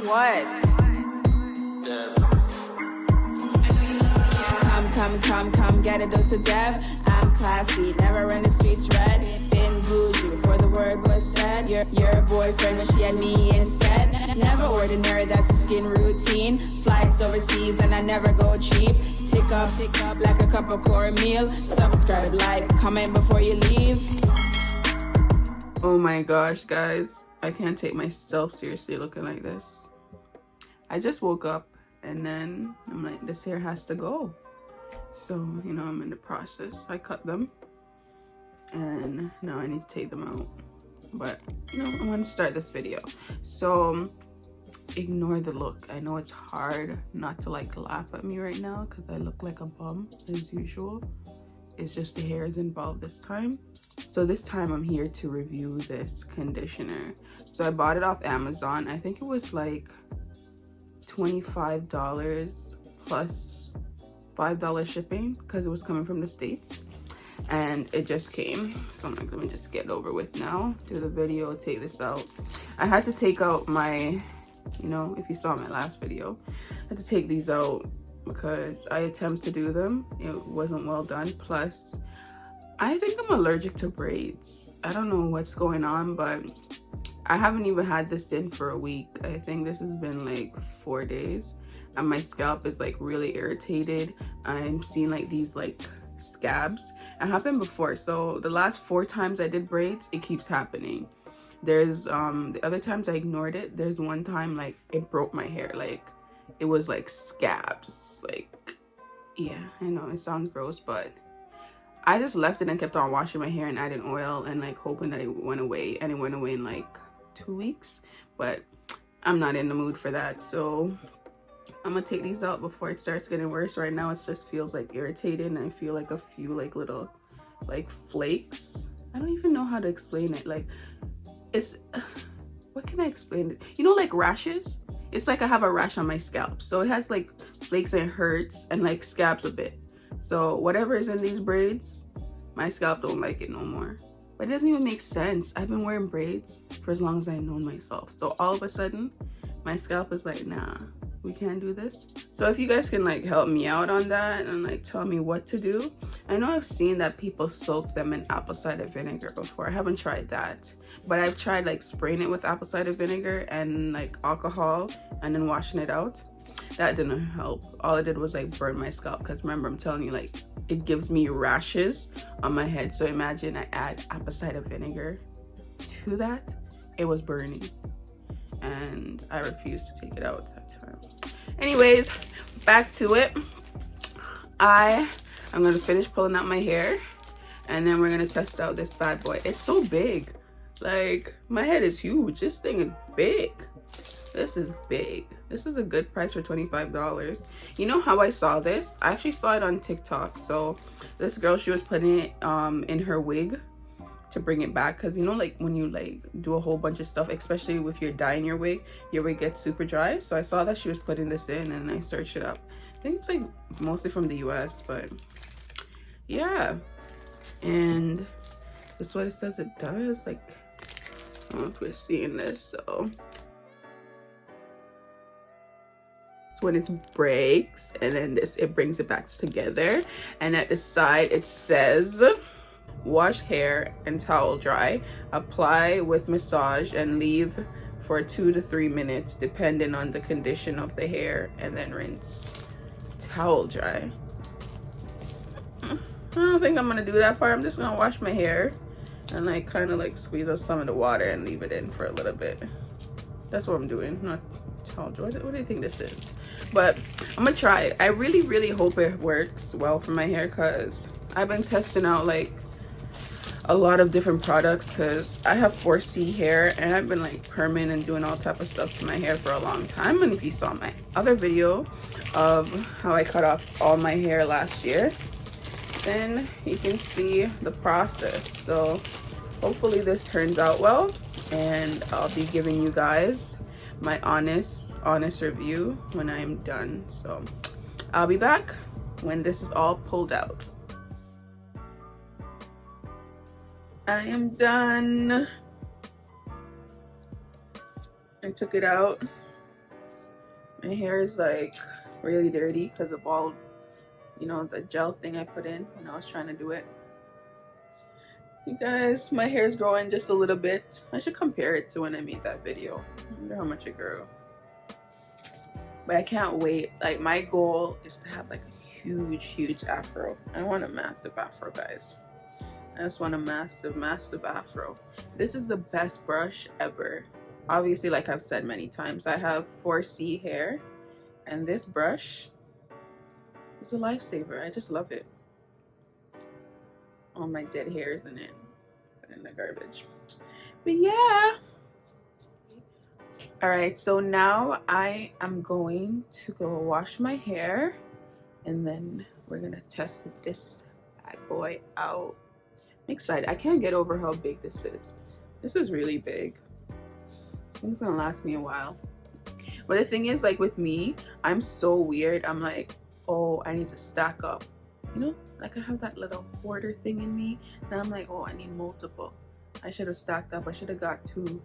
What? Come, get a dose of death. I'm classy, never run the streets red. Been bougie before the word was said. Your boyfriend, but she had me instead. Never ordinary, that's a skin routine. Flights overseas and I never go cheap. Tick up like a cup of cornmeal. Subscribe, like, comment before you leave. Oh my gosh, guys. I can't take myself seriously looking like this. I just woke up and then I'm like, this hair has to go. So, you know, I'm in the process. I cut them and now I need to take them out. But, you know, I want to start this video. So, ignore the look. I know it's hard not to like laugh at me right now because I look like a bum as usual. It's just the hair is involved this time. So this time I'm here to review this conditioner. So I bought it off Amazon. I think it was like $25 plus $5 shipping because it was coming from the States. And it just came. So I'm like, let me just get it over with now. Do the video, take this out. I had to take out my, you know, if you saw my last video, I had to take these out because I attempt to do them. It wasn't well done. Plus, I think I'm allergic to braids. I don't know what's going on, but I haven't even had this in for a week. I think this has been like 4 days and my scalp is like really irritated. I'm seeing like these like scabs. It happened before. So the last 4 times I did braids, it keeps happening. There's the other times I ignored it. There's one time like it broke my hair. Like it was like scabs. Like, yeah, I know it sounds gross, but I just left it and kept on washing my hair and adding oil and like hoping that it went away, and it went away in like 2 weeks. But I'm not in the mood for that, so I'm gonna take these out before it starts getting worse. Right now it just feels like irritated and I feel like a few like little like flakes. I don't even know how to explain it. Like it's what can I explain it? You know, like rashes? It's like I have a rash on my scalp, so it has like flakes and it hurts and like scabs a bit. So whatever is in these braids, my scalp don't like it no more. But it doesn't even make sense. I've been wearing braids for as long as I've known myself. So all of a sudden, my scalp is like, nah, we can't do this. So if you guys can like help me out on that and like tell me what to do. I know I've seen that people soak them in apple cider vinegar before. I haven't tried that. But I've tried like spraying it with apple cider vinegar and like alcohol and then washing it out. That didn't help. All it did was like burn my scalp, because remember I'm telling you, like it gives me rashes on my head. So imagine I add apple cider vinegar to that. It was burning and I refused to take it out at that time. Anyways, back to it. I'm gonna finish pulling out my hair and then we're gonna test out this bad boy. It's so big. Like my head is huge. This thing is big. This is big. This is a good price for $25. You know how I saw this? I actually saw it on TikTok. So this girl, she was putting it in her wig to bring it back, because you know, like when you like do a whole bunch of stuff, especially if you're dyeing your wig gets super dry. So I saw that she was putting this in and I searched it up. I think it's like mostly from the US, but yeah. And this is what it says it does. Like, I don't know if we're seeing this. So when it breaks, and then it brings it back together, and at the side it says wash hair and towel dry, apply with massage and leave for 2 to 3 minutes depending on the condition of the hair, and then rinse. Towel dry. I don't think I'm gonna do that part. I'm just gonna wash my hair and like kind of like squeeze out some of the water and leave it in for a little bit. That's what I'm doing. Not towel dry. What do you think this is? But I'm gonna try it. I really hope it works well for my hair, because I've been testing out like a lot of different products, because I have 4C hair and I've been like perming and doing all type of stuff to my hair for a long time. And if you saw my other video of how I cut off all my hair last year, then you can see the process. So hopefully this turns out well, and I'll be giving you guys my honest review when I'm done. So I'll be back when this is all pulled out. I am done. I took it out. My hair is like really dirty because of all, you know, the gel thing I put in when I was trying to do it. You guys, my hair is growing just a little bit. I should compare it to when I made that video. I wonder how much it grew. But I can't wait. Like, my goal is to have like a huge afro. I want a massive afro, guys. I just want a massive afro. This is the best brush ever. Obviously, like I've said many times, I have 4C hair, and this brush is a lifesaver. I just love it. All my dead hairs in it, put in the garbage. But yeah. All right, so now I am going to go wash my hair, and then we're gonna test this bad boy out. I'm excited. I can't get over how big this is. This is really big. I think it's gonna last me a while. But the thing is, like with me, I'm so weird. I'm like, oh, I need to stack up. You know, like I have that little hoarder thing in me. And I'm like, oh, I need multiple. I should have stacked up. I should have got 2.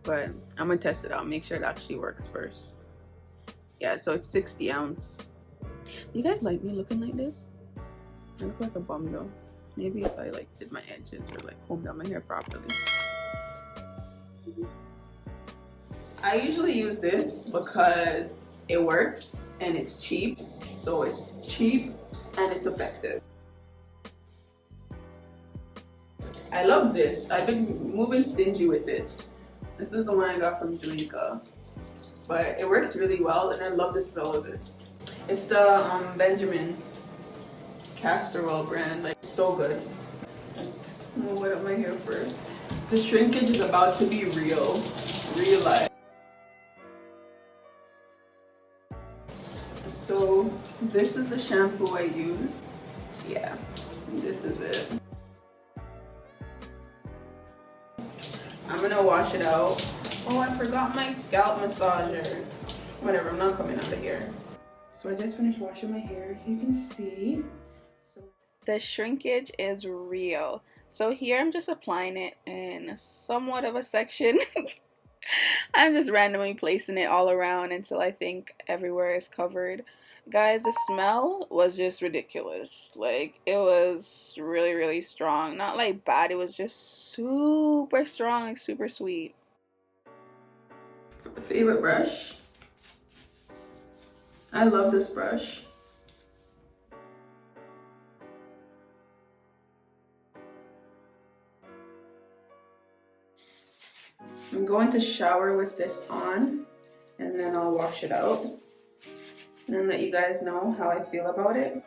But I'm gonna test it out. Make sure it actually works first. Yeah, so it's 60 ounce. Do you guys like me looking like this? I look like a bum though. Maybe if I like did my edges or like combed out my hair properly. I usually use this because it works and it's cheap. So it's cheap and it's effective. I love this. I've been moving stingy with it. This is the one I got from Jamaica. But it works really well and I love the smell of this. It's the Benjamin castor oil brand. Like, so good. Let's wet up my hair first. The shrinkage is about to be real life. So this is the shampoo I use. Yeah, this is it. I'm gonna wash it out. Oh, I forgot my scalp massager. Whatever, I'm not coming out of here. So I just finished washing my hair, as you can see. So the shrinkage is real. So here I'm just applying it in somewhat of a section. I'm just randomly placing it all around until I think everywhere is covered. Guys, the smell was just ridiculous. Like, it was really strong. Not like bad, it was just super strong, like super sweet. Favorite brush. I love this brush. I'm going to shower with this on, and then I'll wash it out and then let you guys know how I feel about it.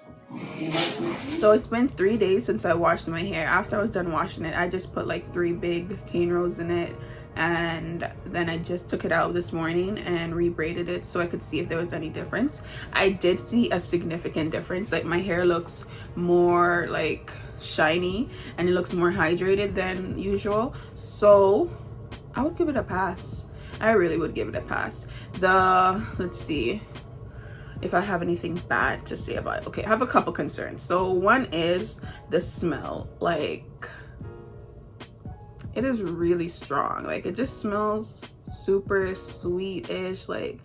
So it's been 3 days since I washed my hair. After I was done washing it, I just put like 3 big cane rows in it, and then I just took it out this morning and re-braided it so I could see if there was any difference. I did see a significant difference. Like, my hair looks more like shiny and it looks more hydrated than usual, so I would give it a pass. I really would give it a pass. Let's see if I have anything bad to say about it. Okay, I have a couple concerns. So one is the smell. Like, it is really strong. Like, it just smells super sweet-ish. Like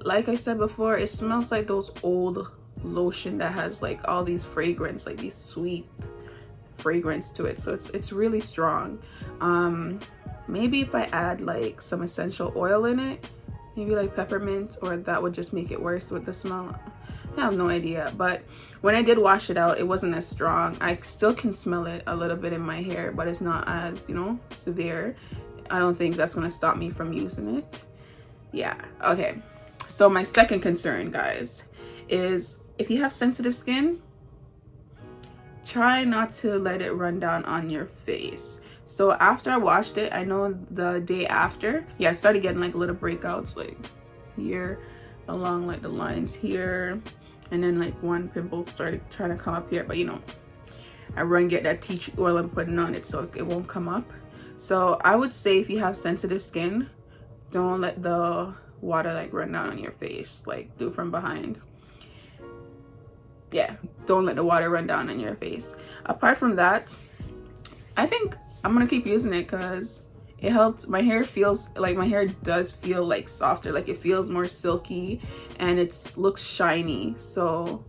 I said before, it smells like those old lotion that has like all these fragrance, like these sweet fragrance to it. So it's really strong. Maybe if I add like some essential oil in it, maybe like peppermint, or that would just make it worse with the smell. I have no idea. But when I did wash it out, it wasn't as strong. I still can smell it a little bit in my hair, but it's not as, you know, severe. I don't think that's gonna stop me from using it. Yeah, okay. So my second concern, guys, is if you have sensitive skin, try not to let it run down on your face. So after I washed it, I know the day after, yeah, I started getting like little breakouts like here along like the lines here, and then like one pimple started trying to come up here, but you know, I run get that tea tree oil and putting on it so it won't come up. So I would say if you have sensitive skin, don't let the water like run down on your face. Like, do it from behind. Yeah, don't let the water run down on your face. Apart from that, I think I'm gonna keep using it because It helped. My hair feels like, my hair does feel like softer, like it feels more silky and it looks shiny. So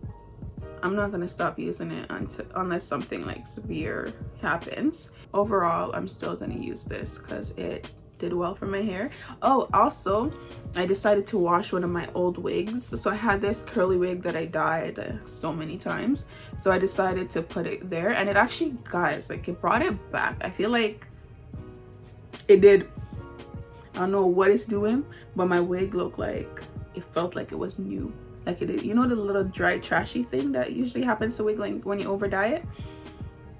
I'm not gonna stop using it unless something like severe happens. Overall, I'm still gonna use this because it did well for my hair. Oh, also, I decided to wash one of my old wigs. So I had this curly wig that I dyed so many times. So I decided to put it there, and it actually, guys, like it brought it back. I feel like it did. I don't know what it's doing, but my wig looked like, it felt like it was new. Like it did, you know, the little dry trashy thing that usually happens to wig, like when you over dye it?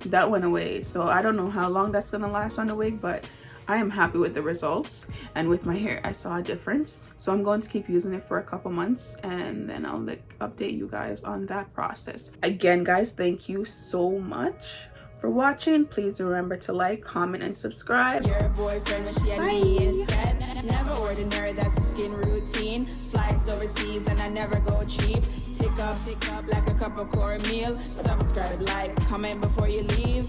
That went away. So I don't know how long that's gonna last on the wig, but I am happy with the results, and with my hair I saw a difference. So I'm going to keep using it for a couple months, and then I'll like update you guys on that process. Again, guys, thank you so much for watching. Please remember to like, comment, and subscribe. Your boyfriend when she had me instead. Never ordinary, that's a skin routine. Flights overseas and I never go cheap. Tick up like a cup of cornmeal. Subscribe, like, comment before you leave.